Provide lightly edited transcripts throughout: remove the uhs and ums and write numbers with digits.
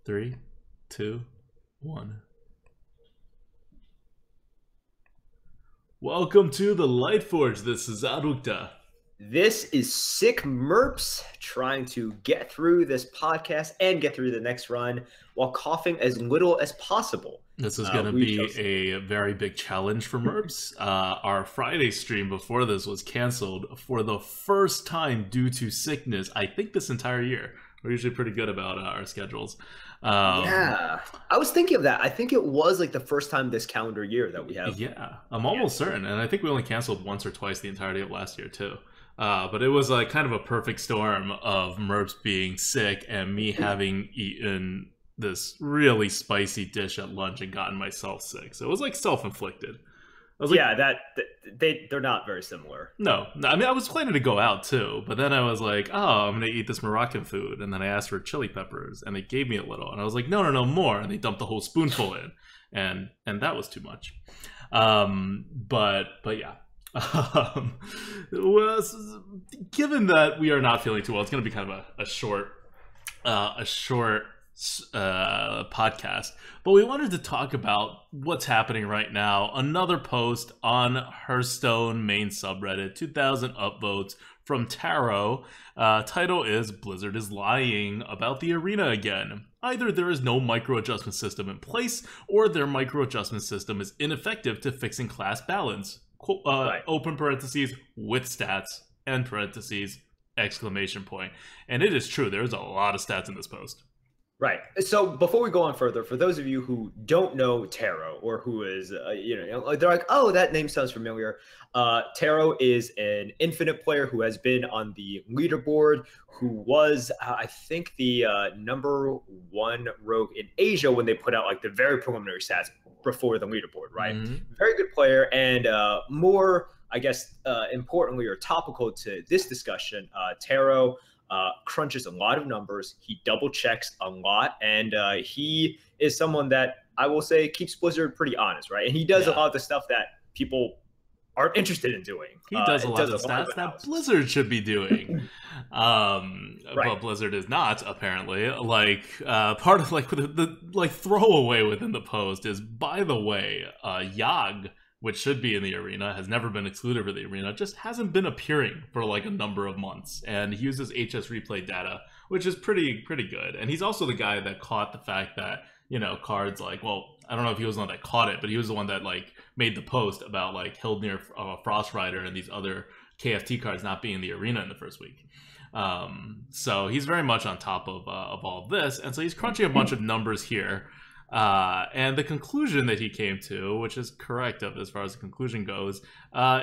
Three, two, one. Welcome to the Lightforge. This is ADWCTA. This is Sick Merps trying to get through this podcast and get through the next run while coughing as little as possible. This is going to be a very big challenge for Merps. Our Friday stream before this was canceled for the first time due to sickness, I think this entire year. We're usually pretty good about our schedules. Yeah, I was thinking of that. I think it was like the first time this calendar year that we have. Yeah, I'm almost certain. And I think we only canceled once or twice the entirety of last year too. But it was like kind of a perfect storm of Merps being sick and me having eaten this really spicy dish at lunch and gotten myself sick. So it was like self-inflicted. I was like, yeah, they're not very similar. No, I mean, I was planning to go out too, but then I was like, oh, I'm going to eat this Moroccan food. And then I asked for chili peppers and they gave me a little. And I was like, no, more. And they dumped the whole spoonful in. And that was too much. But yeah. Well, given that we are not feeling too well, it's going to be kind of a short podcast, but we wanted to talk about what's happening right now. Another post on Hearthstone main subreddit, 2,000 upvotes from Taro. Title is Blizzard is lying about the arena again. Either there is no micro adjustment system in place, or their micro adjustment system is ineffective to fixing class balance. Right. Open parentheses with stats, end parentheses, exclamation point. And it is true, there's a lot of stats in this post. Right. So before we go on further, for those of you who don't know Taro, or who is, they're like, oh, that name sounds familiar. Taro is an Infinite player who has been on the leaderboard, who was, I think, the #1 rogue in Asia when they put out like the very preliminary stats before the leaderboard, right? Mm-hmm. Very good player, and more, I guess, importantly or topical to this discussion, Taro crunches a lot of numbers. He double checks a lot, and he is someone that I will say keeps Blizzard pretty honest, right? And he does a lot of the stuff that people aren't interested in doing. He does a lot of stats that Blizzard should be doing, but Blizzard is not, apparently. Like part of like the throwaway within the post is, by the way, Yogg, which should be in the arena, has never been excluded for the arena, just hasn't been appearing for like a number of months. And he uses HS replay data, which is pretty good. And he's also the guy that caught the fact that, cards like, well, I don't know if he was the one that caught it, but he was the one that like made the post about like Hildnir, Frost Rider, and these other KFT cards not being in the arena in the first week. So he's very much on top of all of this. And so he's crunching a bunch of numbers here. And the conclusion that he came to, which is correct as far as the conclusion goes,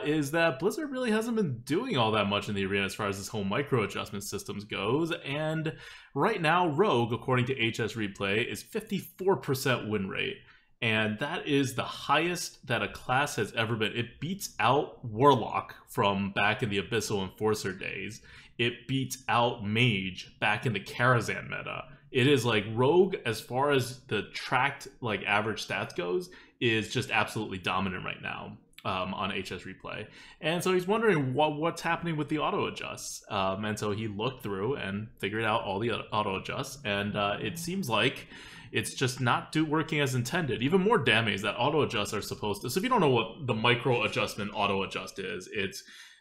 is that Blizzard really hasn't been doing all that much in the arena as far as this whole micro adjustment systems goes. And right now, Rogue, according to HS Replay, is 54% win rate. And that is the highest that a class has ever been. It beats out Warlock from back in the Abyssal Enforcer days. It beats out Mage back in the Karazhan meta. It is like Rogue, as far as the tracked like average stats goes, is just absolutely dominant right now on HS Replay. And so he's wondering what's happening with the auto adjusts. And so he looked through and figured out all the auto adjusts, and it seems like it's just not working as intended. Even more damage that auto adjusts are supposed to. So if you don't know what the micro adjustment auto adjust is,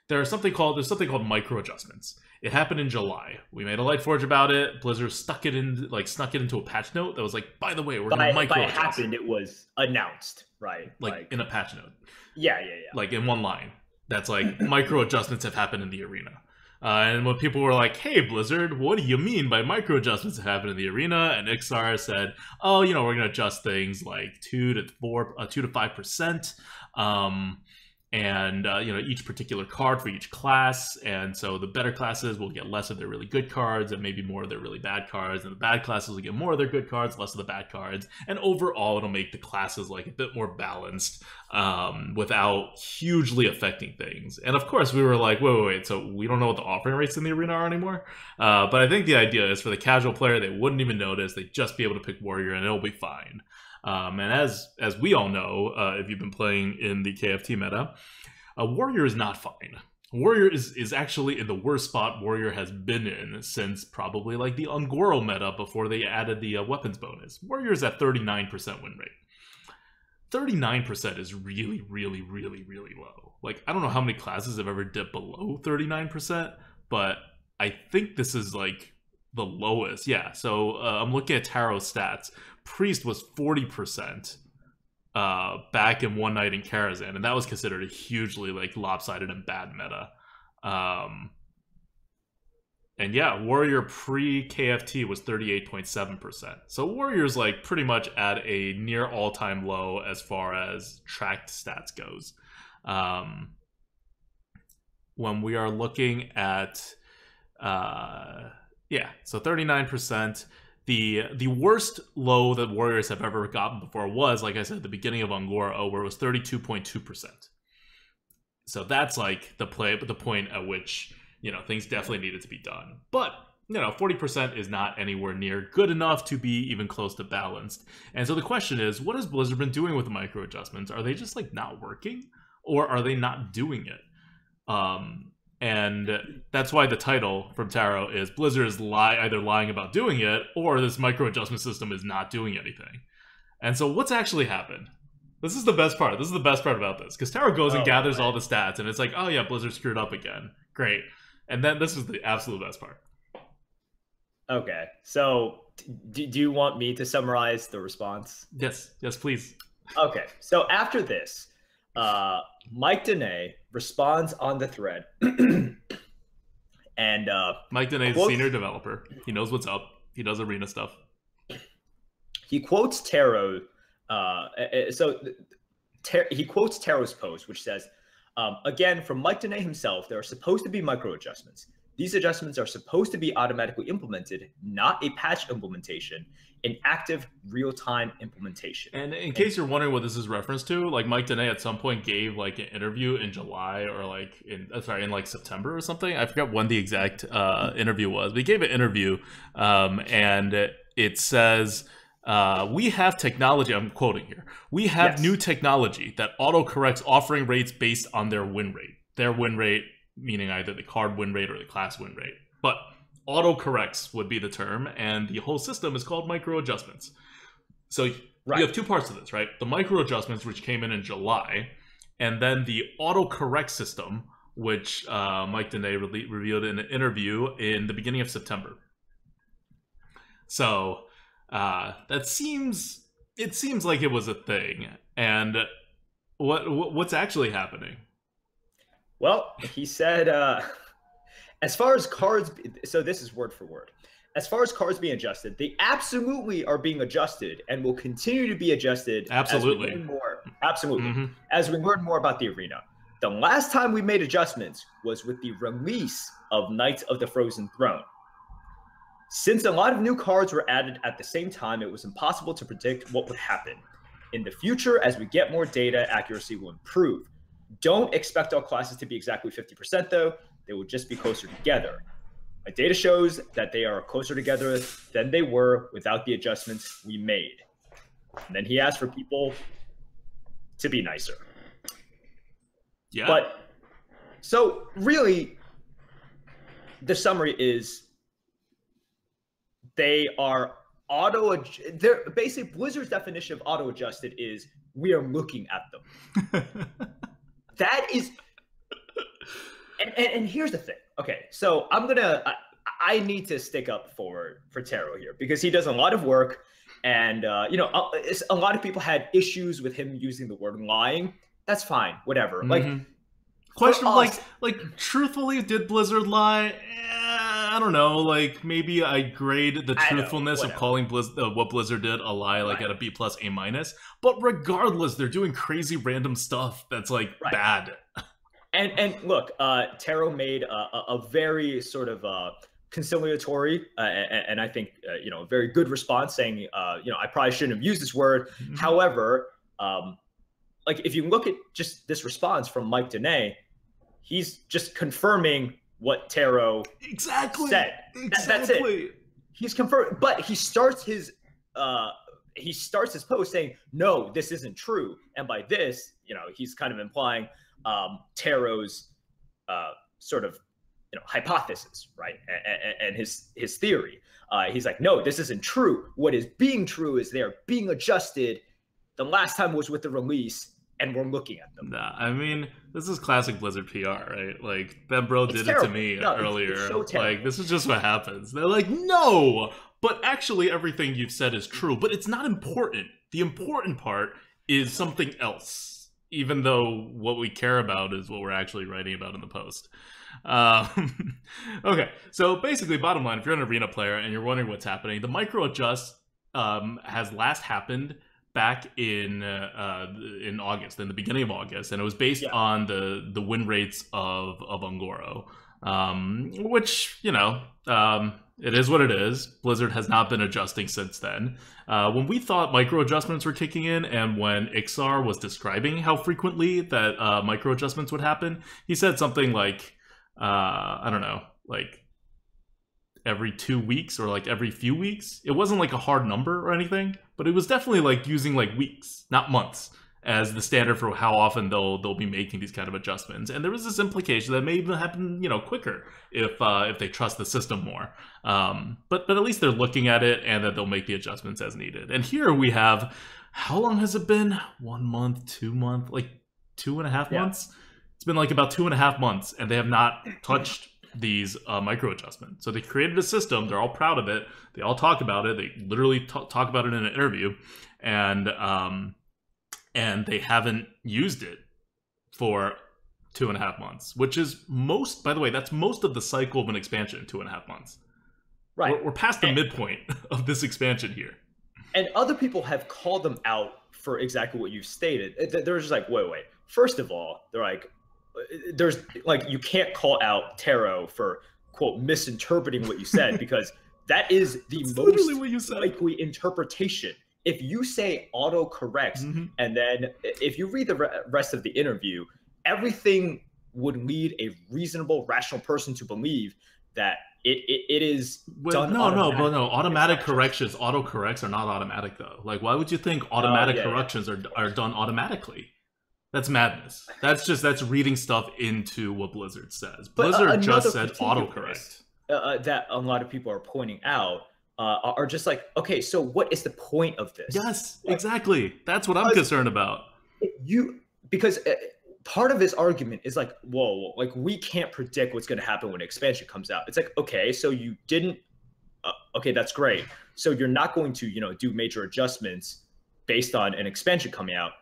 there's something called micro adjustments. It happened in July. We made a Lightforge about it. Blizzard snuck it into a patch note that was like, by the way, we're going to micro adjust. By it happened, it was announced, right? Like in a patch note. Yeah. Like in one line. That's like, micro adjustments have happened in the arena. And when people were like, hey, Blizzard, what do you mean by micro adjustments that happen in the arena? And Ixar said, oh, we're going to adjust things like 2 to 5%. And each particular card for each class, and so the better classes will get less of their really good cards and maybe more of their really bad cards, and the bad classes will get more of their good cards, less of the bad cards, and overall it'll make the classes like a bit more balanced without hugely affecting things. And of course we were like, wait, so we don't know what the offering rates in the arena are anymore? But I think the idea is for the casual player, they wouldn't even notice, they'd just be able to pick Warrior and it'll be fine. And as we all know, if you've been playing in the KFT meta, Warrior is not fine. Warrior is actually in the worst spot Warrior has been in since probably like the Ungoro meta before they added the weapons bonus. Warrior's at 39% win rate. 39% is really, really, really, really low. Like, I don't know how many classes have ever dipped below 39%, but I think this is like the lowest. Yeah, so I'm looking at Tarot stats. Priest was 40%. Back in One Night in Karazhan, and that was considered a hugely like lopsided and bad meta. And yeah, Warrior pre-KFT was 38.7%. So Warrior's like pretty much at a near all-time low as far as tracked stats goes. When we are looking at yeah, so 39%. The worst low that Warriors have ever gotten before was, like I said, the beginning of Ungoro, where it was 32.2%. So that's like the point at which, you know, things definitely needed to be done. But, you know, 40% is not anywhere near good enough to be even close to balanced. And so the question is, what has Blizzard been doing with the micro adjustments? Are they just like not working, or are they not doing it? And that's why the title from Tarot is Blizzard is either lying about doing it, or this micro adjustment system is not doing anything. And so what's actually happened? This is the best part. This is the best part about this. Because Tarot goes and gathers all the stats, and it's like, oh yeah, Blizzard screwed up again. Great. And then this is the absolute best part. Okay. So do you want me to summarize the response? Yes. Yes, please. Okay. So after this, Mike Dene responds on the thread, and Mike Dene is a senior developer. He knows what's up. He does arena stuff. He quotes Tarot. He quotes Tarot's post, which says, again, from Mike Dene himself, there are supposed to be micro adjustments. These adjustments are supposed to be automatically implemented, not a patch implementation, an active real-time implementation. And in case you're wondering what this is reference to, like Mike Dene at some point gave like an interview in July or like in like September or something. I forgot when the exact interview was, but he gave an interview and it says, we have technology, I'm quoting here, we have new technology that auto-corrects offering rates based on their win rate. Their win rate meaning either the card win rate or the class win rate. But auto-corrects would be the term, and the whole system is called micro adjustments. So you have two parts to this, right? The micro adjustments, which came in July, and then the auto-correct system, which Mike Dene revealed in an interview in the beginning of September. So it seems like it was a thing. And what's actually happening? Well, he said, as far as cards, so this is word for word. As far as cards being adjusted, they absolutely are being adjusted and will continue to be adjusted. Absolutely. As we learn more, as we learn more about the arena. The last time we made adjustments was with the release of Knights of the Frozen Throne. Since a lot of new cards were added at the same time, it was impossible to predict what would happen. In the future, as we get more data, accuracy will improve. Don't expect all classes to be exactly 50%, though. They will just be closer together. My data shows that they are closer together than they were without the adjustments we made. And then he asked for people to be nicer. Yeah. But so really, the summary is they are they're basically Blizzard's definition of auto-adjusted is we are looking at them. That is, and here's the thing. Okay, so I need to stick up for Tarot here because he does a lot of work, and a lot of people had issues with him using the word lying. That's fine, whatever. Mm-hmm. Like, question, like truthfully, did Blizzard lie? I don't know. Like maybe I grade the truthfulness of calling what Blizzard did a lie, like at a B+, A-. But regardless, they're doing crazy random stuff that's like bad. And look, Tarot made a very sort of conciliatory and I think a very good response, saying I probably shouldn't have used this word. Mm-hmm. However, like if you look at just this response from Mike Dene, he's just confirming what Tarot said. That's it. He's confirmed, but he starts his post saying, "No, this isn't true." And by this, he's kind of implying Tarot's sort of hypothesis, right? And his theory. He's like, no, this isn't true. What is being true is they're being adjusted. The last time was with the release, and we're looking at them. Nah, I mean, this is classic Blizzard PR, right? Like, that bro did it to me earlier. It's so like, this is just what happens. They're like, no! But actually, everything you've said is true, but it's not important. The important part is something else, even though what we care about is what we're actually writing about in the post. Okay, so basically, bottom line, if you're an arena player and you're wondering what's happening, the micro adjust has last happened back in August, in the beginning of August, and it was based on the win rates of Ungoro, which, it is what it is. Blizzard has not been adjusting since then. When we thought micro adjustments were kicking in, and when Ixar was describing how frequently that micro adjustments would happen, he said something like, I don't know, like every 2 weeks or like every few weeks. It wasn't like a hard number or anything, but it was definitely like using like weeks, not months, as the standard for how often they'll be making these kind of adjustments. And there was this implication that may even happen, quicker if they trust the system more. But at least they're looking at it, and that they'll make the adjustments as needed. And here we have, how long has it been? 1 month, 2 months, like 2.5 months? It's been like about 2.5 months, and they have not touched these micro adjustments. So they created a system. They're all proud of it. They all talk about it. They literally talk about it in an interview, and they haven't used it for 2.5 months, which is most, by the way, that's most of the cycle of an expansion in 2.5 months. Right. We're past the midpoint of this expansion here. And other people have called them out for exactly what you've stated. They're just like, wait. First of all, they're like, there's like, you can't call out Taro for, quote, misinterpreting what you said, because that is the most likely interpretation. If you say auto corrects, and then if you read the rest of the interview, everything would lead a reasonable, rational person to believe that it is done. No. Automatic corrections, autocorrects are not automatic though. Like, why would you think automatic corrections are done automatically? That's madness. That's reading stuff into what Blizzard says. Blizzard just said autocorrect. That a lot of people are pointing out are just like, okay, so what is the point of this? Yes, exactly. That's what I'm concerned about. Because part of this argument is like, whoa, like we can't predict what's going to happen when an expansion comes out. It's like, okay, so you didn't. Okay, that's great. So you're not going to, do major adjustments based on an expansion coming out.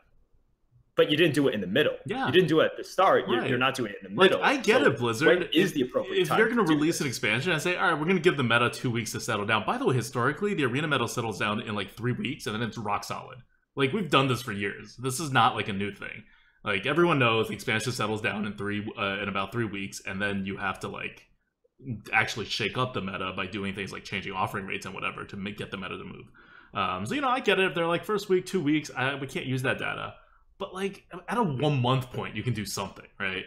But you didn't do it in the middle. Yeah. You didn't do it at the start. Right. You're not doing it in the middle. Like, I get it, Blizzard. When is the appropriate time? If you're going to release an expansion and say, all right, we're going to give the meta 2 weeks to settle down. By the way, historically, the arena meta settles down in like 3 weeks, and then it's rock solid. Like, we've done this for years. This is not like a new thing. Like, everyone knows the expansion settles down in about 3 weeks, and then you have to like actually shake up the meta by doing things like changing offering rates and whatever to get the meta to move. So I get it. If they're like first week, 2 weeks, we can't use that data. But like at a 1 month point, you can do something, right?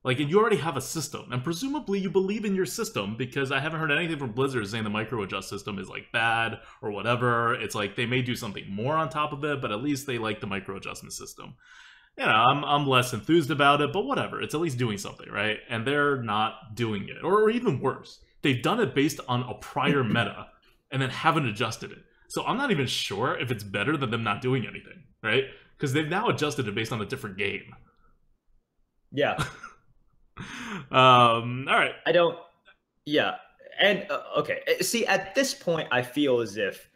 Like, and you already have a system, and presumably you believe in your system, because I haven't heard anything from Blizzard saying the micro adjust system is like bad or whatever. It's like they may do something more on top of it, but at least they like the micro adjustment system. I'm less enthused about it, but whatever. It's at least doing something, right? And they're not doing it, or even worse, they've done it based on a prior meta and then haven't adjusted it. So I'm not even sure if it's better than them not doing anything, right? Because they've now adjusted it based on a different game. Yeah. All right. Yeah. And, okay. See, at this point, I feel as if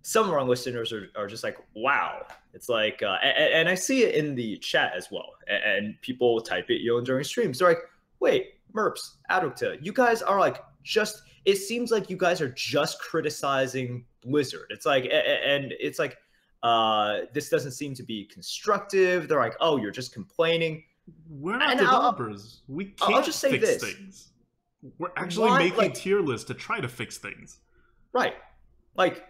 some of our listeners are just like, wow. It's like, and I see it in the chat as well. And people type it, during streams. They're like, wait, Merps, ADWCTA, you guys are like, it seems like you guys are just criticizing Blizzard. It's like, and it's like, this doesn't seem to be constructive. They're like, oh, you're just complaining. We're not developers. We can't I'll just say fix things. We're actually making tier lists to try to fix things. Right. Like,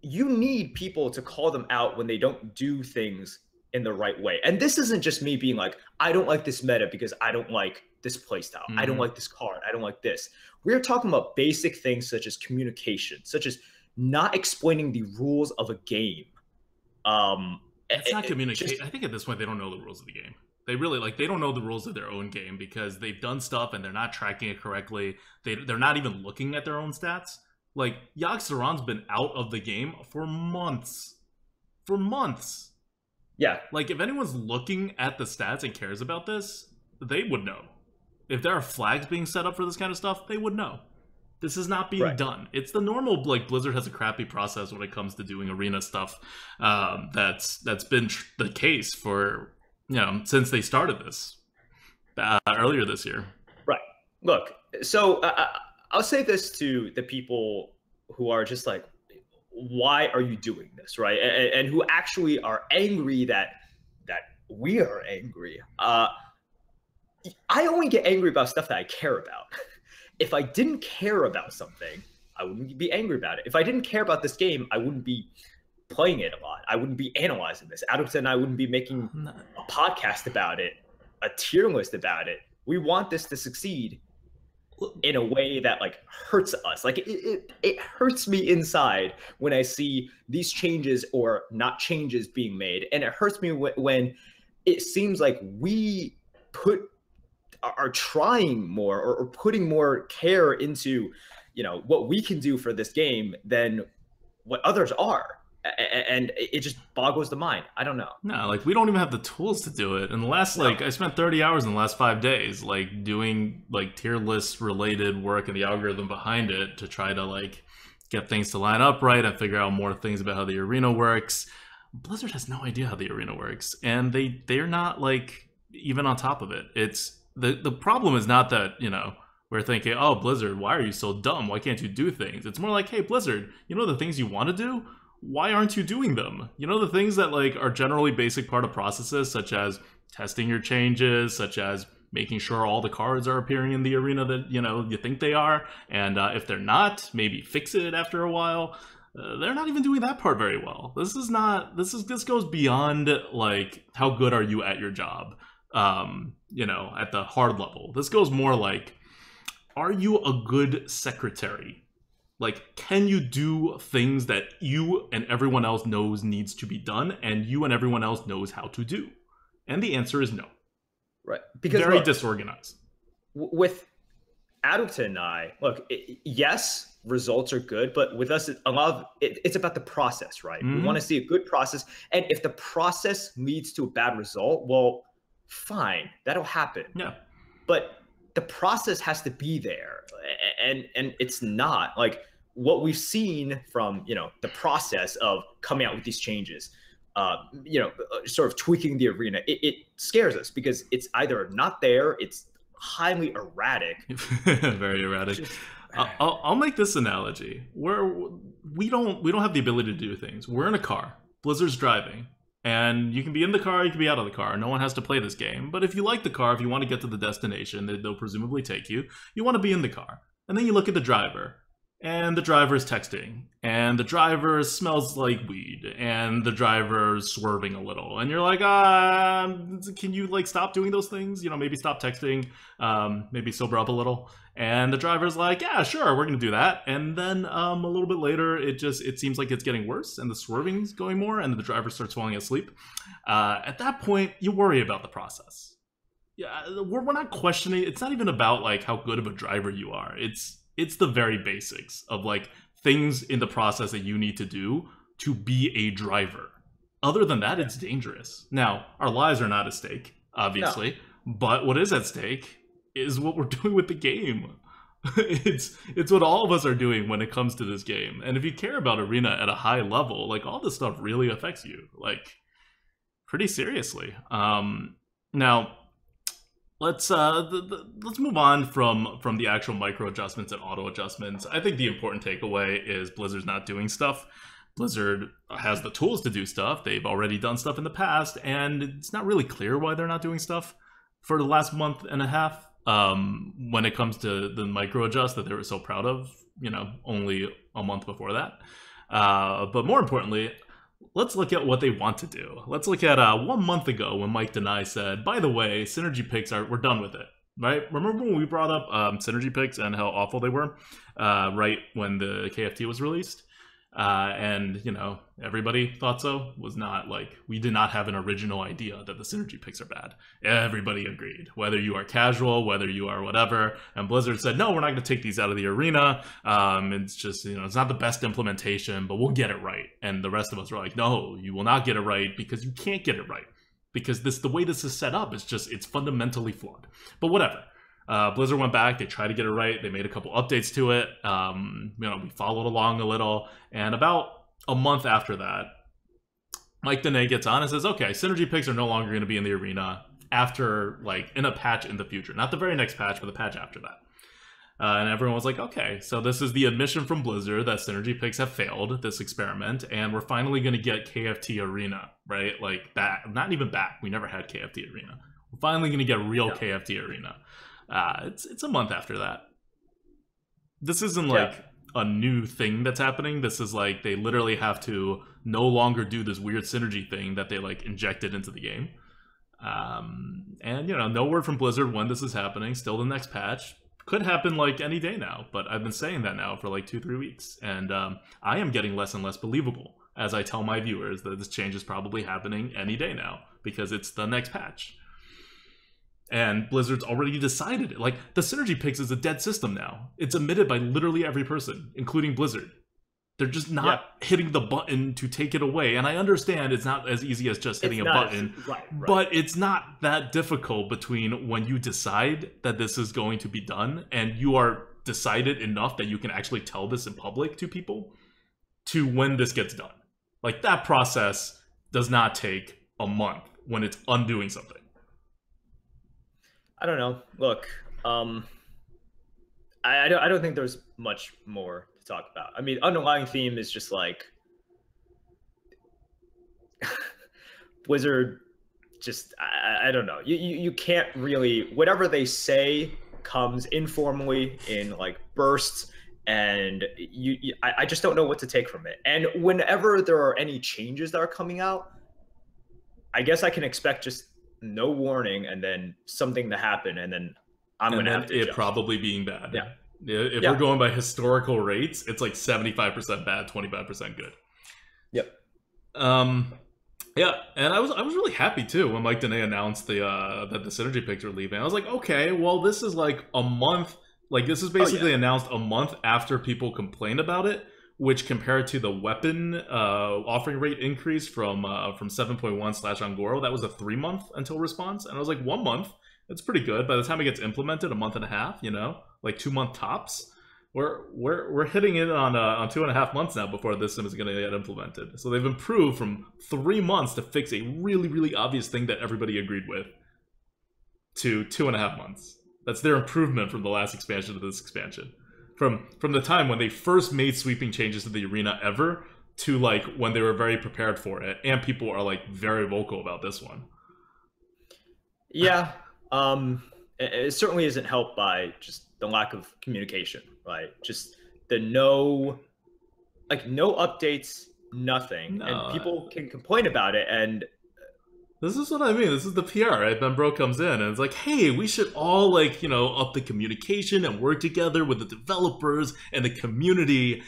you need people to call them out when they don't do things in the right way. And this isn't just me being like, I don't like this meta because I don't like this playstyle. I don't like this card. I don't like this. We're talking about basic things such as communication, such as not explaining the rules of a game. It's not communication. I think at this point they don't know the rules of the game. They really, like, they don't know the rules of their own game because they've done stuff and they're not tracking it correctly. They're not even looking at their own stats. Like, Yogg-Saron's been out of the game for months. For months. Yeah. Like, if anyone's looking at the stats and cares about this, they would know. If there are flags being set up for this kind of stuff, they would know. This is not being done. It's the normal, like, Blizzard has a crappy process when it comes to doing arena stuff. That's been the case for, you know, since they started this earlier this year. Right. Look, so I'll say this to the people who are just like, why are you doing this, right? And who actually are angry that we are angry. I only get angry about stuff that I care about. If I didn't care about something, I wouldn't be angry about it. If I didn't care about this game, I wouldn't be playing it a lot. I wouldn't be analyzing this. ADWCTA and I wouldn't be making a podcast about it, a tier list about it. We want this to succeed in a way that, like, hurts us. Like, it hurts me inside when I see these changes or not changes being made. And it hurts me when it seems like we are trying more or putting more care into, you know, what we can do for this game than what others are. And it just boggles the mind. I don't know. No, like, we don't even have the tools to do it. And the last, like, I spent 30 hours in the last 5 days, like, doing, like, tier list related work and the algorithm behind it to try to, like, get things to line up right and figure out more things about how the arena works. Blizzard has no idea how the arena works, and they're not, like, even on top of it. It's the problem is not that, you know, we're thinking, oh, Blizzard, why are you so dumb? Why can't you do things? It's more like, hey, Blizzard, you know the things you want to do? Why aren't you doing them? You know, the things that, like, are generally basic part of processes, such as testing your changes, such as making sure all the cards are appearing in the arena that, you know, you think they are, and if they're not, maybe fix it after a while. They're not even doing that part very well. This goes beyond, like, how good are you at your job, you know, at the hard level. This goes more like, are you a good secretary? Like, can you do things that you and everyone else knows needs to be done and you and everyone else knows how to do? And the answer is no. Right. Because very disorganized. With ADWCTA and I, look, yes, results are good, but with us, a lot of it's about the process, right? We want to see a good process. And if the process leads to a bad result, well, fine, that'll happen. Yeah. But the process has to be there. And it's not. Like, what we've seen from, you know, the process of coming out with these changes, you know, sort of tweaking the arena, it scares us because it's either not there, it's highly erratic. Very erratic. I'll make this analogy. We don't have the ability to do things. We're in a car. Blizzard's driving. And you can be in the car, you can be out of the car. No one has to play this game. But if you like the car, if you want to get to the destination that they'll presumably take you, you want to be in the car. And then you look at the driver. And the driver is texting. And the driver smells like weed. And the driver's swerving a little. And you're like, can you, like, stop doing those things? You know, maybe stop texting. Maybe sober up a little. And the driver's like, yeah, sure, we're going to do that. And then a little bit later, it seems like it's getting worse. And the swerving's going more. And the driver starts falling asleep. At that point, you worry about the process. Yeah, we're not questioning. It's not even about, like, how good of a driver you are. It's the very basics of, like, things in the process that you need to do to be a driver. Other than that, it's dangerous. Now, our lives are not at stake, obviously, but what is at stake is what we're doing with the game. It's what all of us are doing when it comes to this game. And if you care about Arena at a high level, like, all this stuff really affects you, like, pretty seriously. Now, let's move on from the actual micro adjustments and auto adjustments. I think the important takeaway is Blizzard's not doing stuff. Blizzard has the tools to do stuff. They've already done stuff in the past, and it's not really clear why they're not doing stuff for the last month and a half. When it comes to the micro adjust that they were so proud of, you know, only a month before that. But more importantly, let's look at what they want to do. Let's look at 1 month ago when Mike Denai said, by the way, synergy picks we're done with it, right? Remember when we brought up synergy picks and how awful they were right when the KFT was released? And, you know, everybody thought so. Was not like, we did not have an original idea that the synergy picks are bad. Everybody agreed, whether you are casual, whether you are whatever. And Blizzard said, no, we're not going to take these out of the arena. It's just, you know, it's not the best implementation, but we'll get it right. And the rest of us were like, no, you will not get it right, because you can't get it right. Because the way this is set up is just, it's fundamentally flawed. But whatever. Blizzard went back, they tried to get it right, they made a couple updates to it, you know, we followed along a little, and about a month after that, Mike Dene gets on and says, okay, synergy picks are no longer going to be in the arena after, like, in a patch in the future. Not the very next patch, but the patch after that. And everyone was like, okay, so this is the admission from Blizzard that synergy picks have failed, this experiment, and we're finally going to get KFT Arena, right? Like, back, not even back, we never had KFT Arena. We're finally going to get real KFT Arena. It's a month after that. This isn't like a new thing that's happening. This is like they literally have to no longer do this weird synergy thing that they like injected into the game. And you know, no word from Blizzard when this is happening. Still the next patch. Could happen like any day now, but I've been saying that now for like 2-3 weeks. And I am getting less and less believable as I tell my viewers that this change is probably happening any day now because it's the next patch. And Blizzard's already decided it. Like, the synergy picks is a dead system now. It's admitted by literally every person, including Blizzard. They're just not hitting the button to take it away. And I understand it's not as easy as just hitting a button. Right. But it's not that difficult between when you decide that this is going to be done and you are decided enough that you can actually tell this in public to people to when this gets done. Like, that process does not take a month when it's undoing something. I don't know. Look, I don't think there's much more to talk about. I mean, underlying theme is just like Blizzard. Just I don't know. You can't really, whatever they say comes informally in like bursts, and I just don't know what to take from it. And whenever there are any changes that are coming out, I guess I can expect just no warning and then something to happen, and then I'm going to have to it adjust. Probably being bad. Yeah. If we're going by historical rates, it's like 75% bad, 25% good. Yep. Yeah, and I was really happy too when Mike Dene announced that the synergy picks are leaving. I was like, okay, well, this is like a month. Like, this is basically announced a month after people complained about it, which compared to the weapon offering rate increase from 7.1/Angoro, that was a 3-month until response. And I was like, 1 month, that's pretty good. By the time it gets implemented, a month and a half, you know, like 2-month tops. We're hitting it on 2.5 months now before this is going to get implemented. So they've improved from 3 months to fix a really, really obvious thing that everybody agreed with to 2.5 months. That's their improvement from the last expansion to this expansion. From the time when they first made sweeping changes to the arena ever to like when they were very prepared for it, and people are like very vocal about this one. Yeah, it certainly isn't helped by just the lack of communication, right? Just the no updates, nothing, and people can complain about it. And this is what I mean. This is the PR, right? Ben Bro comes in and it's like, hey, we should all like, you know, up the communication and work together with the developers and the community.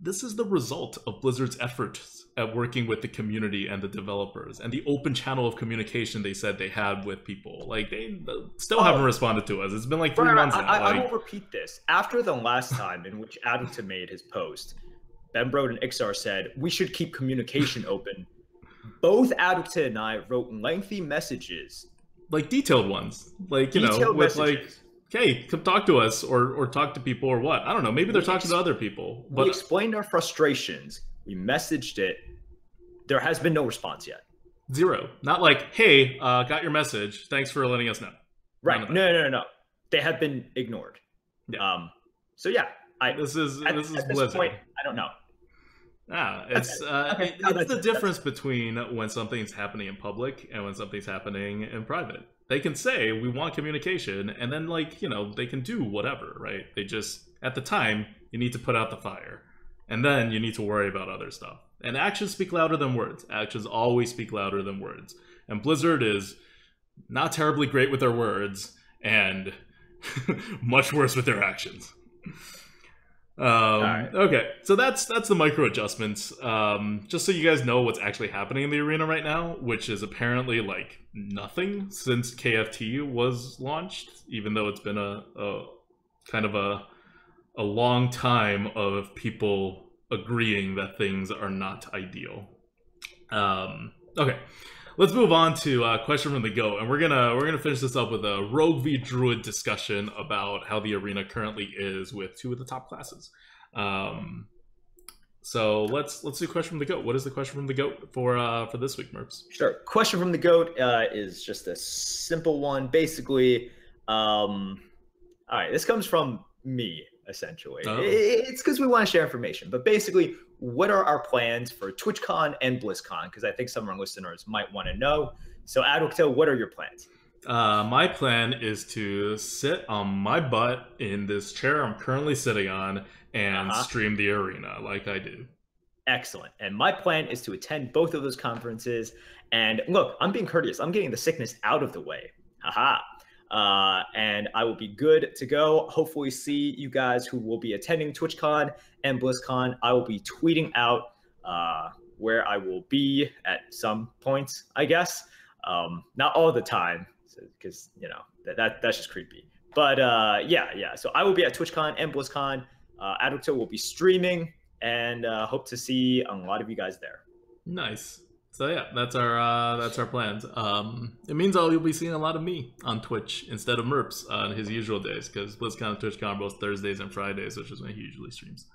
This is the result of Blizzard's efforts at working with the community and the developers and the open channel of communication they said they had with people. Like, they still haven't responded to us. It's been like 3 months now. I will repeat this. After the last time in which ADWCTA made his post, Ben Bro and Ixar said, we should keep communication open. Both ADWCTA and I wrote lengthy messages. Like detailed ones. Like, you know, with like, hey, come talk to us or talk to people or what. I don't know. Maybe they're talking to other people. But we explained our frustrations. We messaged it. There has been no response yet. Zero. Not like, hey, got your message. Thanks for letting us know. Right. No. They have been ignored. Yeah. So yeah, this is Blizzard. This point, I don't know. It's the difference between when something's happening in public and when something's happening in private. They can say, we want communication, and then, like, you know, they can do whatever, right? They just, at the time, you need to put out the fire. And then you need to worry about other stuff. And actions speak louder than words. Actions always speak louder than words. And Blizzard is not terribly great with their words, and much worse with their actions. All right. Okay, so that's the micro adjustments. Just so you guys know what's actually happening in the arena right now, which is apparently like nothing since KFT was launched, even though it's been a kind of a long time of people agreeing that things are not ideal. Okay. Let's move on to a question from the GOAT, and we're gonna finish this up with a Rogue v Druid discussion about how the arena currently is with two of the top classes. So let's do a question from the GOAT. What is the question from the GOAT for this week, Merps? Sure. Question from the GOAT is just a simple one. Basically, all right, this comes from me, essentially. Oh. It's because we want to share information. But basically, what are our plans for TwitchCon and BlizzCon? Because I think some of our listeners might want to know. So, ADWCTA, what are your plans? My plan is to sit on my butt in this chair I'm currently sitting on and stream the arena like I do. Excellent. And my plan is to attend both of those conferences. And look, I'm being courteous. I'm getting the sickness out of the way. Haha. And I will be good to go. Hopefully see you guys who will be attending TwitchCon and BlizzCon. I will be tweeting out where I will be at some points, I guess. Not all the time, because you know that's just creepy. But yeah. So I will be at TwitchCon and BlizzCon. ADWCTA will be streaming, and hope to see a lot of you guys there. Nice. So yeah, that's our plans. It means you'll be seeing a lot of me on Twitch instead of Merps on his usual days, because BlizzCon and TwitchCon are both Thursdays and Fridays, which is when he usually streams.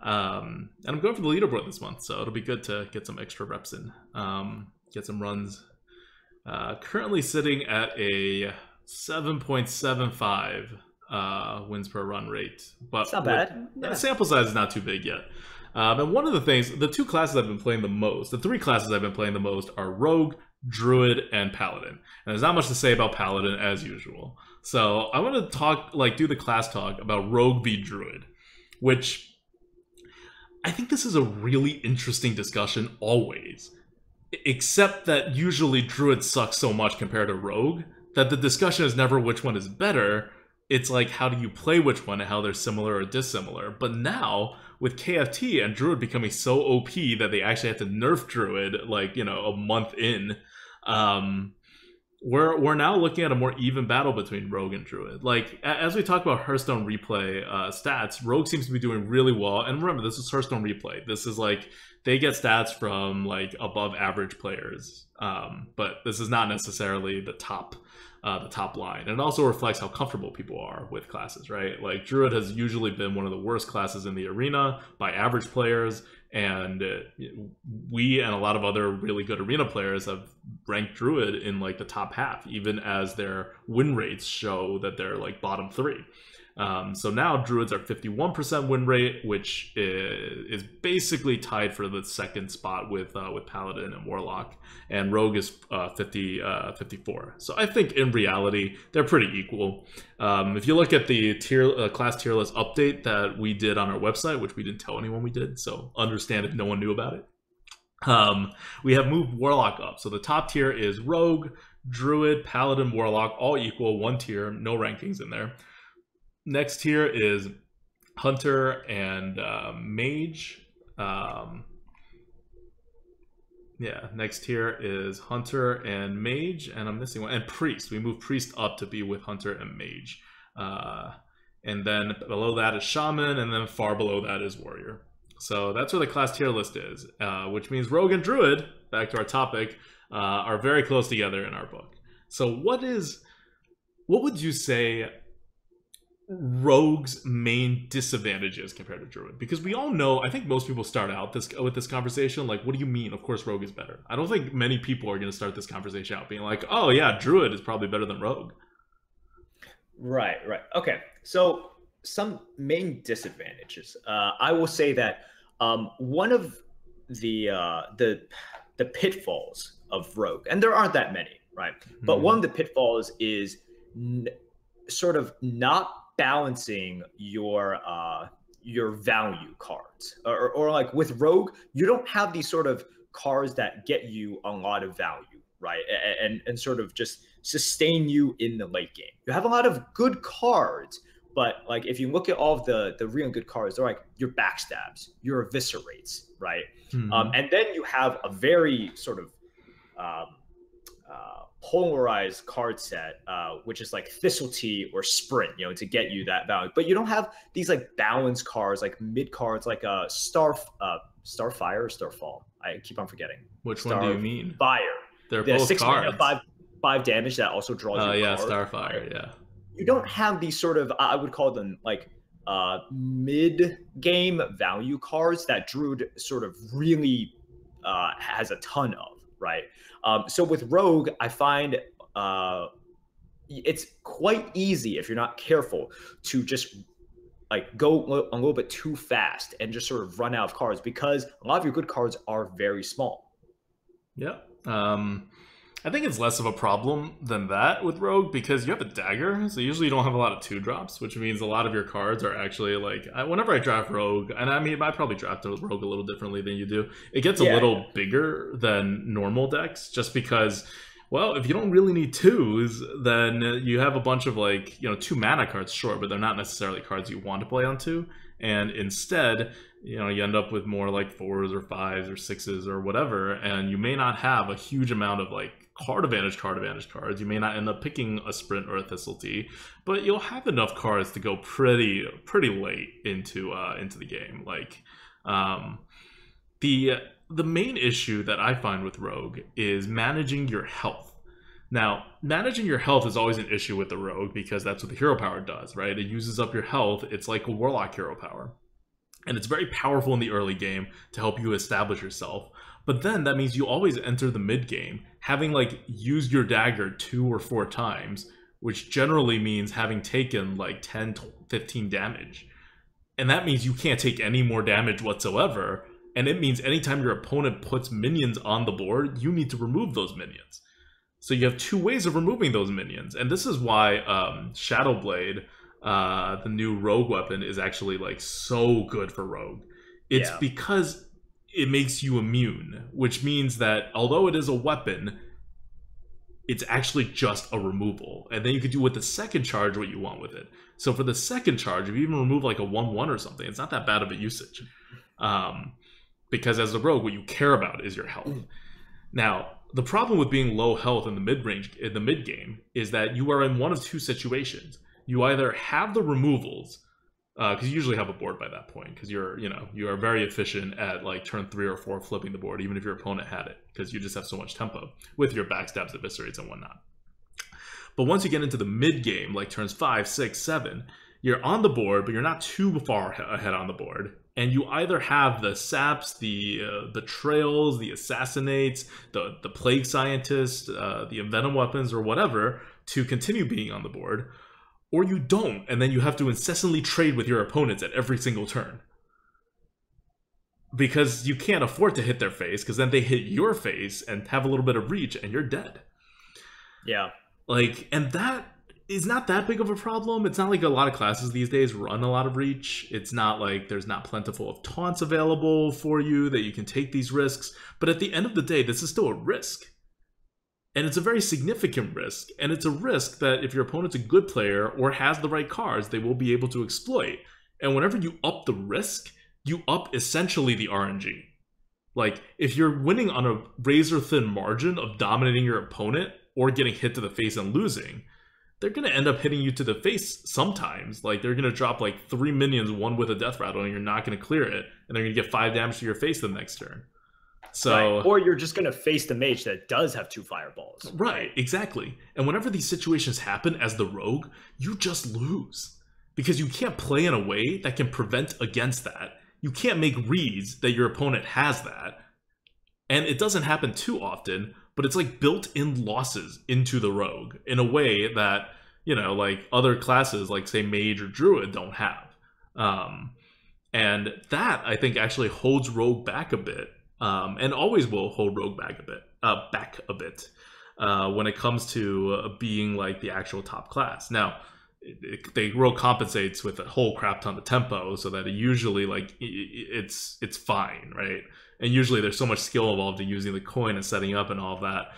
And I'm going for the leaderboard this month, so it'll be good to get some extra reps in, get some runs. Currently sitting at a 7.75 wins per run rate, but it's not bad. The sample size is not too big yet. And one of the things, the two classes I've been playing the most, the three classes I've been playing the most are Rogue, Druid, and Paladin. And there's not much to say about Paladin as usual. So I want to talk, do the class talk about Rogue v Druid, which I think this is a really interesting discussion always. Except that usually Druid sucks so much compared to Rogue that the discussion is never which one is better. It's like, how do you play which one and how they're similar or dissimilar. But now, with KFT and Druid becoming so OP that they actually have to nerf Druid, a month in, we're now looking at a more even battle between Rogue and Druid. As we talk about Hearthstone replay stats, Rogue seems to be doing really well. And remember, this is Hearthstone replay. This is they get stats from above average players, but this is not necessarily the top line. And it also reflects how comfortable people are with classes, right? Druid has usually been one of the worst classes in the arena by average players, and we and a lot of other really good arena players have ranked Druid in the top half, even as their win rates show that they're bottom 3. So now Druids are 51% win rate, which is basically tied for the second spot with Paladin and Warlock, and Rogue is 54. So I think in reality they're pretty equal. If you look at the class tier list update that we did on our website, which we didn't tell anyone we did, so understand if no one knew about it. We have moved Warlock up, so the top tier is Rogue, Druid, Paladin, Warlock, all equal, one tier, no rankings in there. Next tier is Hunter and Mage. Next tier is Hunter and Mage, and I'm missing one. And Priest. We moved Priest up to be with Hunter and Mage. And then below that is Shaman, and then far below that is Warrior. So that's where the class tier list is, which means Rogue and Druid, back to our topic, are very close together in our book. So what would you say Rogue's main disadvantages compared to Druid? Because we all know, I think most people start out with this conversation what do you mean? Of course Rogue is better. I don't think many people are going to start this conversation out being oh yeah, Druid is probably better than Rogue. Right. Okay. So some main disadvantages. I will say that one of the pitfalls of Rogue, and there aren't that many, right? But one of the pitfalls is sort of not balancing your value cards, or with Rogue, you don't have these sort of cards that get you a lot of value, right? And sort of just sustain you in the late game. You have a lot of good cards, but like if you look at all of the real good cards, they're like your backstabs, your eviscerates, right? And then you have a very sort of polarized card set, which is like Thistletea or Sprint, you know, to get you that value. But you don't have these like balance cards, like mid cards, like Starfire or Starfall. I keep on forgetting. Which one do you mean? Fire. They're both cards. 5 damage that also draws. Oh yeah, Starfire. Yeah. You don't have these sort of, I would call them like mid-game value cards that Druid sort of really has a ton of, right? So with Rogue, I find it's quite easy, if you're not careful, to just like go a little bit too fast and just sort of run out of cards, because a lot of your good cards are very small. Yeah. I think it's less of a problem than that with Rogue, because you have a dagger, so usually you don't have a lot of 2-drops, which means a lot of your cards are actually like, whenever I draft Rogue, and I mean, I probably draft Rogue a little differently than you do, it gets a little bigger than normal decks, just because, well, if you don't really need 2s, then you have a bunch of like, you know, 2 mana cards, sure, but they're not necessarily cards you want to play on 2, and instead, you know, you end up with more like 4s or 5s or 6s or whatever, and you may not have a huge amount of like card advantage cards. You may not end up picking a Sprint or a Thistletea, but you'll have enough cards to go pretty late into the game. Like the main issue that I find with Rogue is managing your health. Now, managing your health is always an issue with the Rogue, because that's what the hero power does, right? It uses up your health. It's like a Warlock hero power. And it's very powerful in the early game to help you establish yourself. But then that means you always enter the mid game having like used your dagger 2 or 4 times, which generally means having taken like 10 to 15 damage. And that means you can't take any more damage whatsoever. And it means anytime your opponent puts minions on the board, you need to remove those minions. So you have 2 ways of removing those minions. And this is why Shadowblade, the new Rogue weapon, is actually like so good for Rogue. It's because it makes you immune, which means that although it is a weapon, it's actually just a removal. And then you can do with the second charge what you want with it. So for the second charge, if you even remove like a 1/1 or something, it's not that bad of a usage. Because as a Rogue, what you care about is your health. Now, the problem with being low health in the mid-range, in the mid-game, is that you are in one of 2 situations. You either have the removals, because you usually have a board by that point, because you are very efficient at like turn 3 or 4 flipping the board, even if your opponent had it, because you just have so much tempo with your backstabs, eviscerates, and whatnot. But once you get into the mid game, like turns 5, 6, 7, you're on the board, but you're not too far ahead on the board, and you either have the saps, the trails, the assassinates, the plague scientists, the envenom weapons, or whatever to continue being on the board. Or you don't, and then you have to incessantly trade with your opponents at every single turn. Because you can't afford to hit their face, because then they hit your face and have a little bit of reach, and you're dead. Yeah. Like, and that is not that big of a problem. It's not like a lot of classes these days run a lot of reach. It's not like there's not plentiful of taunts available for you that you can take these risks. But at the end of the day, this is still a risk. And it's a very significant risk, and it's a risk that if your opponent's a good player or has the right cards, they will be able to exploit. And whenever you up the risk, you up essentially the RNG. Like, if you're winning on a razor-thin margin of dominating your opponent or getting hit to the face and losing, they're going to end up hitting you to the face sometimes. Like, they're going to drop like 3 minions, one with a death rattle, and you're not going to clear it, and they're going to get 5 damage to your face the next turn. So, right. Or you're just going to face the mage that does have 2 fireballs. Right, exactly. And whenever these situations happen as the rogue, you just lose. Because you can't play in a way that can prevent against that. You can't make reads that your opponent has that. And it doesn't happen too often, but it's like built-in losses into the rogue in a way that, you know, like other classes like, say, mage or druid don't have. And that, I think, actually holds rogue back a bit. And always will hold rogue back a bit when it comes to being like the actual top class. Now, they rogue compensates with a whole crap ton of tempo, so that it usually like it's fine, right? And usually there's so much skill involved in using the coin and setting up and all of that,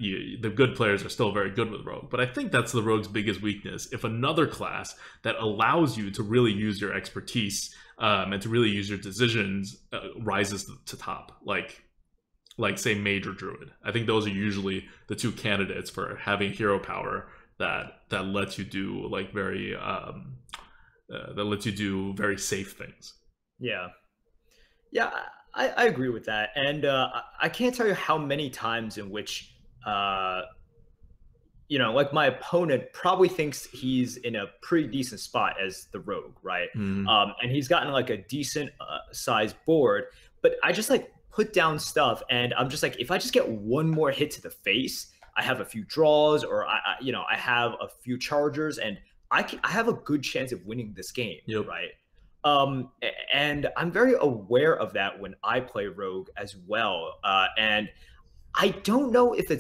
the good players are still very good with rogue. But I think that's the rogue's biggest weakness. If another class that allows you to really use your expertise and to really use your decisions rises to top, like say mage or druid. I think those are usually the two candidates for having hero power that lets you do like very safe things. Yeah, I agree with that. And I can't tell you how many times in which, like my opponent probably thinks he's in a pretty decent spot as the rogue, right? And he's gotten like a decent sized board, but I just like put down stuff and I'm just like, if I just get one more hit to the face, I have a few draws, or I have a few chargers, and I have a good chance of winning this game, right? And I'm very aware of that when I play rogue as well. And I don't know if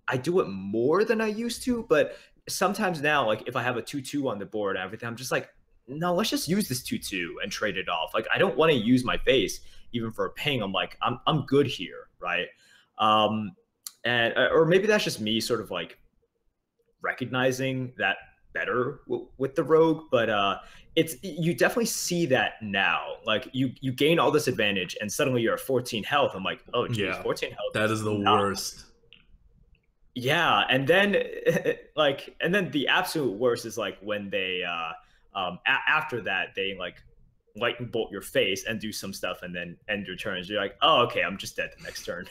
I do it more than I used to, but sometimes now, like if I have a 2/2 on the board and everything, I'm just like, no, let's just use this 2/2 and trade it off. Like I don't want to use my face even for a ping. I'm like, I'm good here, right? And or maybe that's just me sort of like recognizing that better with the rogue, but you definitely see that now. Like you gain all this advantage and suddenly you're at 14 health. I'm like, oh geez, 14 health. That is the worst. Yeah, and then and then the absolute worst is like when they after that they like lightning bolt your face and do some stuff and then end your turns. You're like, oh okay, I'm just dead the next turn.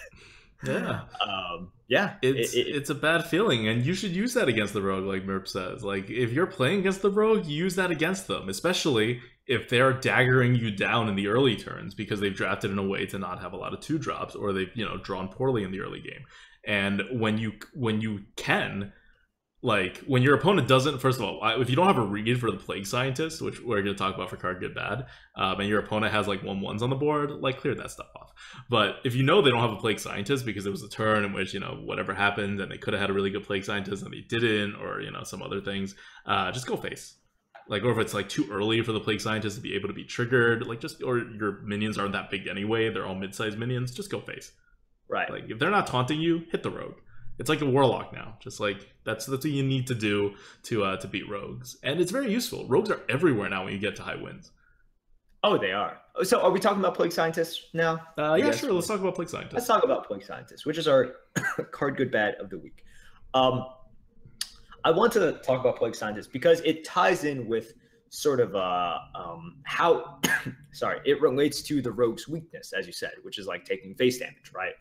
It's a bad feeling, and you should use that against the rogue, like Merp says. Like if you're playing against the rogue, use that against them, especially if they're daggering you down in the early turns because they've drafted in a way to not have a lot of 2-drops, or they've drawn poorly in the early game. And when you can, like when your opponent doesn't, first of all, if you don't have a read for the Plague Scientist, which we're going to talk about for card good bad, and your opponent has like 1/1s on the board, like clear that stuff off. But if you know they don't have a Plague Scientist because it was a turn in which whatever happened and they could have had a really good Plague Scientist and they didn't, or some other things, just go face. Like, or if it's like too early for the Plague Scientist to be able to be triggered, like or your minions aren't that big anyway, they're all mid-sized minions, just go face. Right. Like if they're not taunting you, hit the rogue. It's like a warlock now. Just like that's what you need to do to beat rogues, and it's very useful. Rogues are everywhere now when you get to high wins. Oh, they are. So, are we talking about Plague Scientists now? Yeah, sure. Let's talk about Plague Scientists. Let's talk about Plague Scientists, which is our card good bad of the week. I want to talk about Plague Scientists because it ties in with sort of how it relates to the rogue's weakness, as you said, which is like taking face damage, right?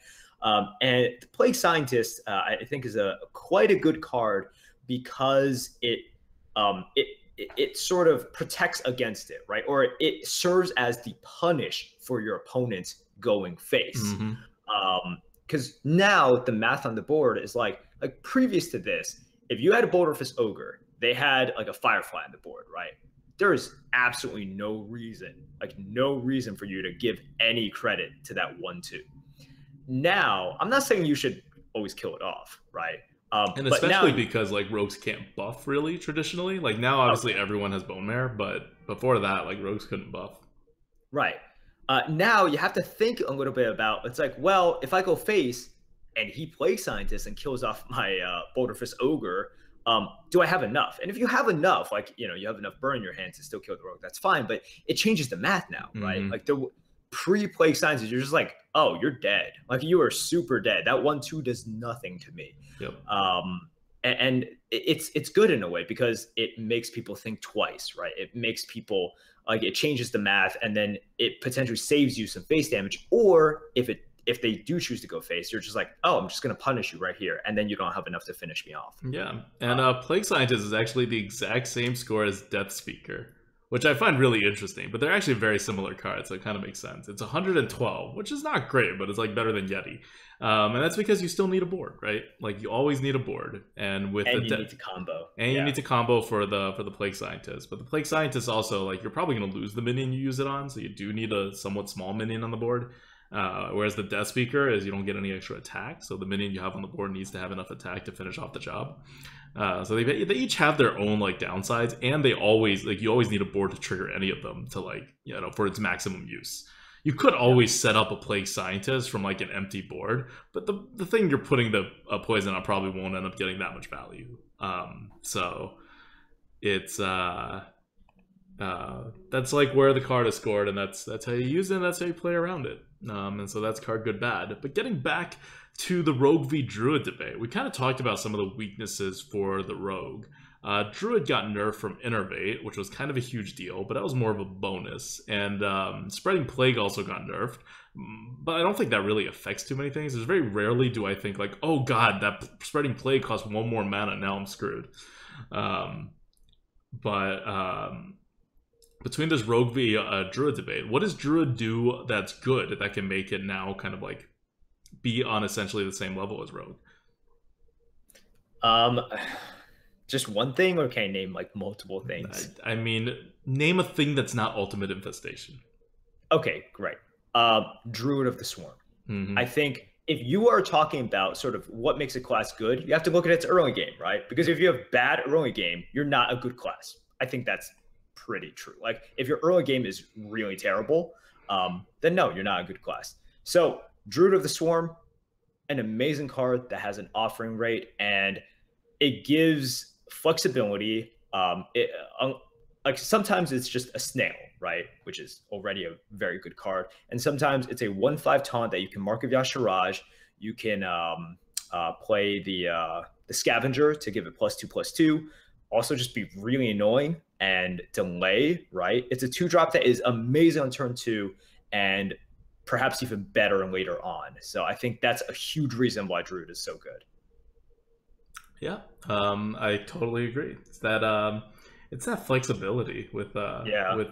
And the Plague Scientist, I think, is quite a good card because it sort of protects against it, right? Or it serves as the punish for your opponent going face. Because now the math on the board is like previous to this, if you had a Boulderfist Ogre, they had like a Firefly on the board, right? There is absolutely no reason for you to give any credit to that 1/2. Now, I'm not saying you should always kill it off, right? And especially because like rogues can't buff really traditionally. Like now, obviously everyone has Bone Mare, but before that, like rogues couldn't buff. Right. Now you have to think a little bit about. It's like, well, if I go face and he Plague Scientist and kills off my Boulderfist Ogre, do I have enough? And if you have enough, like you have enough burn in your hand to still kill the rogue, that's fine. But it changes the math now, right? Like the pre-Plague Scientist, you're just like, oh, you're dead. Like you are super dead. That 1/2 does nothing to me. Yep. And it's good in a way because it makes people think twice, right? It makes people like it changes the math, and then it potentially saves you some face damage. Or if they do choose to go face, you're just like, oh, I'm just going to punish you right here, and then you don't have enough to finish me off. Yeah, and Plague Scientist is actually the exact same score as Death Speaker, which I find really interesting, but they're actually very similar cards, so it kind of makes sense. It's 112, which is not great, but it's like better than Yeti. And that's because you still need a board, right? Like you always need a board, and you need to combo. And you need to combo for the Plague Scientist. But the Plague Scientist also, like, you're probably going to lose the minion you use it on, so you do need a somewhat small minion on the board. Whereas the Death Speaker is you don't get any extra attack, so the minion you have on the board needs to have enough attack to finish off the job. So they each have their own like downsides, and they always like you always need a board to trigger any of them to like for its maximum use. You could always set up a Plague Scientist from like an empty board, but the thing you're putting the poison on probably won't end up getting that much value. So it's that's like where the card is scored, and that's how you use it, and that's how you play around it. And so that's card good bad. But getting back to the Rogue v Druid debate, we kind of talked about some of the weaknesses for the Rogue. Druid got nerfed from Innervate, which was kind of a huge deal, but that was more of a bonus. And Spreading Plague also got nerfed, but I don't think that really affects too many things. There's very rarely do I think like, oh god, that Spreading Plague costs 1 more mana, now I'm screwed. Between this Rogue v Druid debate, what does Druid do that's good that can make it now kind of like be on essentially the same level as Rogue? Just one thing, or can I name like multiple things? I mean, name a thing that's not Ultimate Infestation. Okay, great. Druid of the Swarm. I think if you are talking about sort of what makes a class good, you have to look at its early game, right? Because if you have bad early game, you're not a good class. I think that's pretty true. Like if your early game is really terrible, then no, you're not a good class. So Druid of the Swarm, an amazing card that has an offering rate, and it gives flexibility. Like sometimes it's just a snail, right, which is already a very good card, and sometimes it's a 1/5 taunt that you can mark of Yashiraj. You can play the Scavenger to give it +2/+2. Also just be really annoying and delay, right? It's a 2-drop that is amazing on turn 2 and perhaps even better later on. So I think that's a huge reason why Druid is so good. Yeah, I totally agree. It's that flexibility with the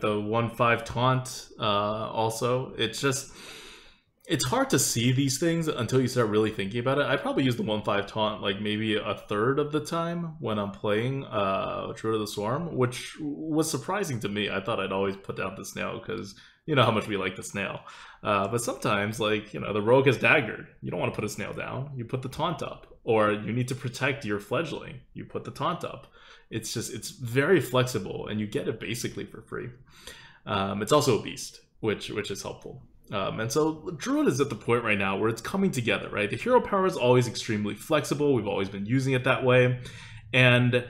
1/5 taunt. Also, it's hard to see these things until you start really thinking about it. I probably use the 1/5 taunt like maybe a third of the time when I'm playing Druid of the Swarm, which was surprising to me. I thought I'd always put down the snail because you know how much we like the snail. But sometimes, like, the rogue has daggered. You don't want to put a snail down. You put the taunt up. Or you need to protect your fledgling. You put the taunt up. It's very flexible, and you get it basically for free. It's also a beast, which is helpful. And so Druid is at the point right now where it's coming together, right? The hero power is always extremely flexible. We've always been using it that way. And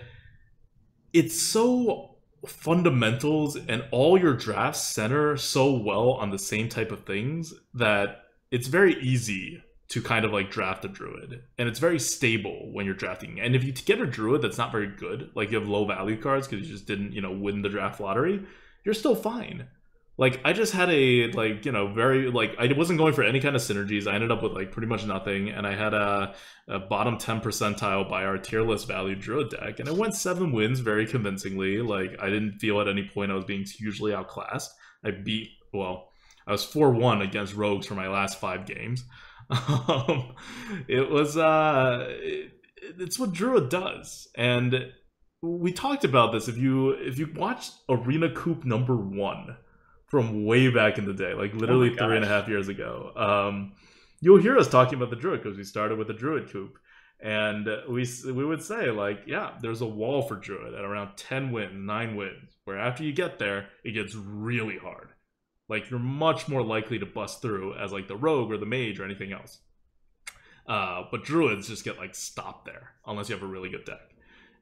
it's so fundamentals, and all your drafts center so well on the same type of things that it's very easy to kind of like draft a Druid, and it's very stable when you're drafting. And if you get a Druid that's not very good, like you have low value cards because you just didn't win the draft lottery, you're still fine. Like I just had a very I wasn't going for any kind of synergies. I ended up with like pretty much nothing, and I had a bottom 10 percentile by our tier list value Druid deck, and it went 7 wins very convincingly. Like I didn't feel at any point I was being hugely outclassed. I was 4-1 against rogues for my last 5 games. It's what Druid does, and we talked about this. If you watched Arena Coup #1 from way back in the day, like literally 3.5 years ago, you'll hear us talking about the Druid because we started with the Druid Coup, and we would say like, yeah, there's a wall for Druid at around 10 wins, 9 wins, where after you get there, it gets really hard. Like you're much more likely to bust through as like the rogue or the mage or anything else. But druids just get like stopped there unless you have a really good deck.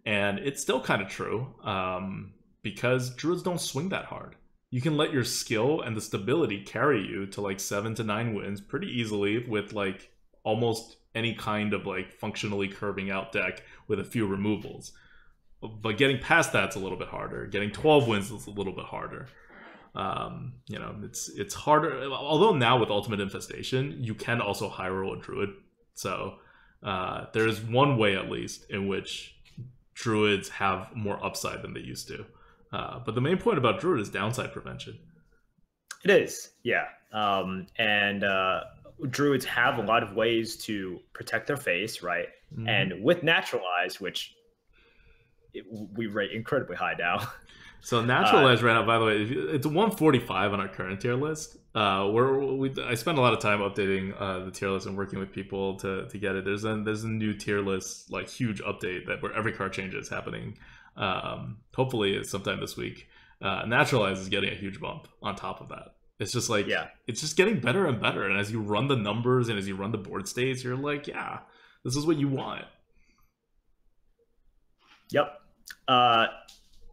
And it's still kind of true because druids don't swing that hard. You can let your skill and the stability carry you to like 7 to 9 wins pretty easily with like almost any kind of like functionally curving out deck with a few removals. But getting past that's a little bit harder. Getting 12 wins is a little bit harder. It's harder. Although now with Ultimate Infestation, you can also high roll a Druid. So there's one way at least in which Druids have more upside than they used to. But the main point about Druid is downside prevention. It is, yeah. And Druids have a lot of ways to protect their face, right? Mm-hmm. And with Naturalize, which we rate incredibly high now. So Naturalize right now, by the way, it's 145 on our current tier list. I spend a lot of time updating the tier list and working with people to get it. There's a new tier list, like huge update that where every card change is happening. Hopefully it's sometime this week. Naturalize is getting a huge bump on top of that. It's just like, it's just getting better and better. And as you run the numbers and as you run the board states, you're like, yeah, this is what you want. Yep.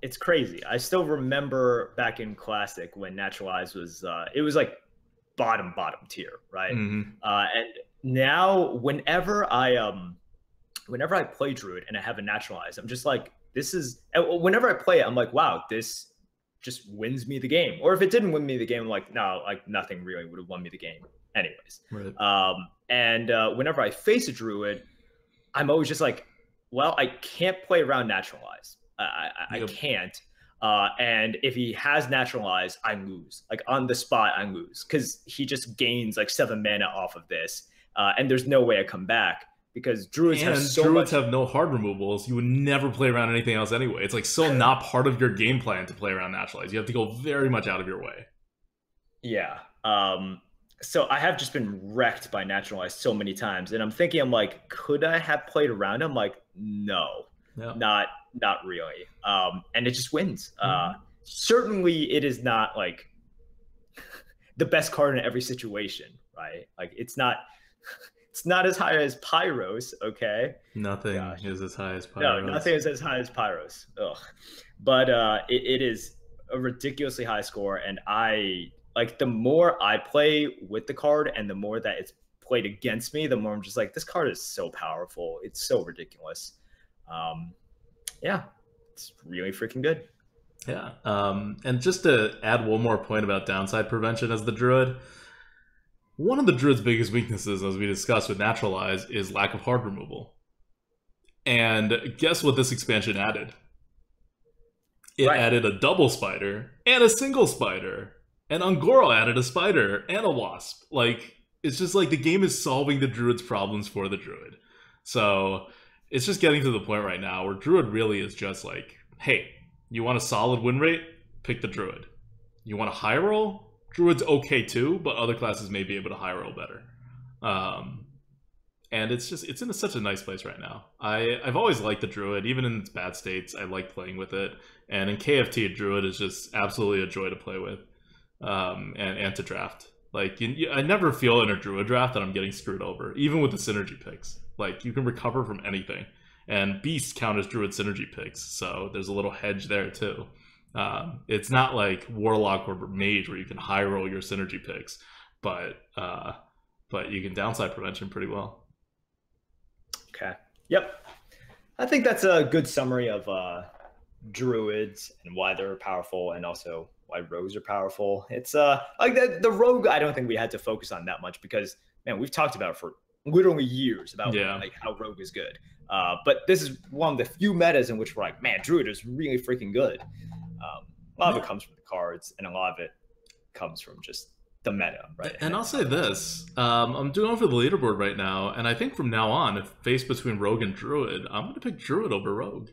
It's crazy. I still remember back in Classic when Naturalize was, it was like bottom tier, right? Mm-hmm. And now whenever I play Druid and I have a Naturalize, I'm just like, whenever I play it, I'm like, wow, this just wins me the game. Or if it didn't win me the game, I'm like, no, like nothing really would have won me the game anyways. Right. And whenever I face a Druid, I'm always just like, well, I can't play around Naturalize. I can't. And if he has Naturalize, I lose. Like on the spot, I lose because he just gains like 7 mana off of this, and there's no way I come back because Druids have no hard removals. You would never play around anything else anyway. It's like so not part of your game plan to play around Naturalize. You have to go very much out of your way. Yeah. So I have just been wrecked by Naturalize so many times, and I'm thinking, I'm like, could I have played around him? Like, no, not really. And it just wins. Certainly, it is not like the best card in every situation, right? Like, it's not as high as Pyros. Okay, nothing is as high as Pyros. No, nothing is as high as Pyros. Ugh. But it is a ridiculously high score, and like the more I play with the card and the more that it's played against me, the more I'm just like, this card is so powerful. It's so ridiculous. Yeah, it's really freaking good. Yeah. And just to add one more point about downside prevention as the Druid, one of the Druid's biggest weaknesses, as we discussed with Naturalize, is lack of hard removal. And guess what this expansion added? It added a double spider and a single spider. And Ungoro added a spider and a wasp. Like, it's just like the game is solving the Druid's problems for the Druid. So it's just getting to the point right now where Druid really is just like, hey, you want a solid win rate? Pick the Druid. You want a high roll? Druid's okay too, but other classes may be able to high roll better. And it's in such a nice place right now. I've always liked the Druid, even in its bad states. I like playing with it. And in KFT, Druid is just absolutely a joy to play with. And to draft. Like, I never feel in a Druid draft that I'm getting screwed over, even with the synergy picks. Like, you can recover from anything. And Beasts count as Druid synergy picks, so there's a little hedge there too. It's not like Warlock or Mage where you can high roll your synergy picks, but you can downside prevention pretty well. Okay. Yep. I think that's a good summary of Druids and why they're powerful, and also why rogues are powerful. It's like the rogue, I don't think we had to focus on that much because, man, we've talked about it for literally years about like how rogue is good. But this is one of the few metas in which we're like, man, Druid is really freaking good. A lot of it comes from the cards, and a lot of it comes from just the meta, right? And I'll say this, I'm doing for the leaderboard right now, and I think from now on, if faced between rogue and Druid, I'm going to pick Druid over rogue.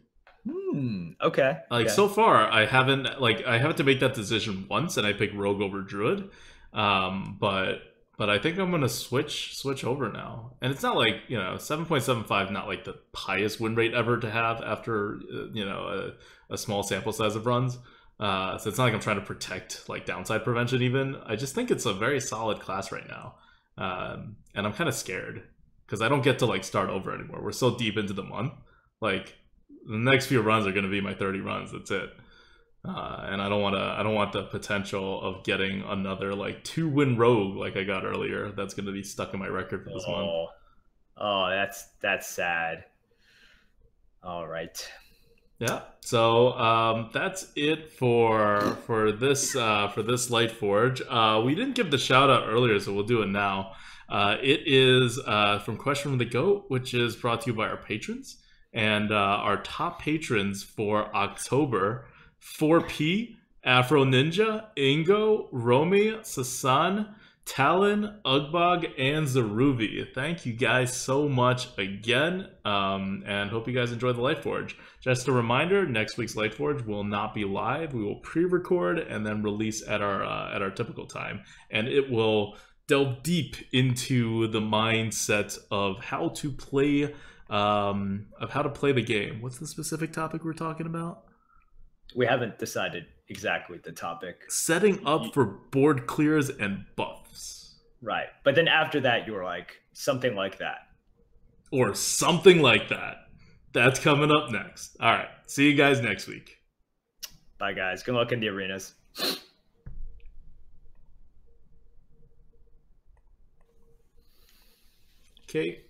Okay. Like, so far, I haven't to make that decision once, and I pick rogue over Druid. But I think I'm gonna switch over now. And it's not like, 7.75, not like the highest win rate ever to have after a small sample size of runs. So it's not like I'm trying to protect like downside prevention even. I just think it's a very solid class right now. And I'm kind of scared because I don't get to like start over anymore. We're so deep into the month. Like, the next few runs are going to be my 30 runs. That's it. And I don't want the potential of getting another like 2-win rogue like I got earlier. That's going to be stuck in my record for this month. Oh, that's sad. All right. Yeah. So that's it for this Lightforge. We didn't give the shout out earlier, so we'll do it now. It is from Question from the Goat, which is brought to you by our patrons. And our top patrons for October: 4P, Afro Ninja, Ingo, Romy, Sasan, Talon, Ugbog, and Zaruvi. Thank you guys so much again, and hope you guys enjoy the Lightforge. Just a reminder, next week's Lightforge will not be live. We will pre-record and then release at our typical time, and it will delve deep into the mindset of how to play the game. What's the specific topic we're talking about? We haven't decided exactly the topic. Setting up for board clears and buffs. Right. But then after that, you were like, something like that. Or something like that. That's coming up next. All right. See you guys next week. Bye, guys. Good luck in the arenas. Okay.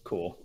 Cool.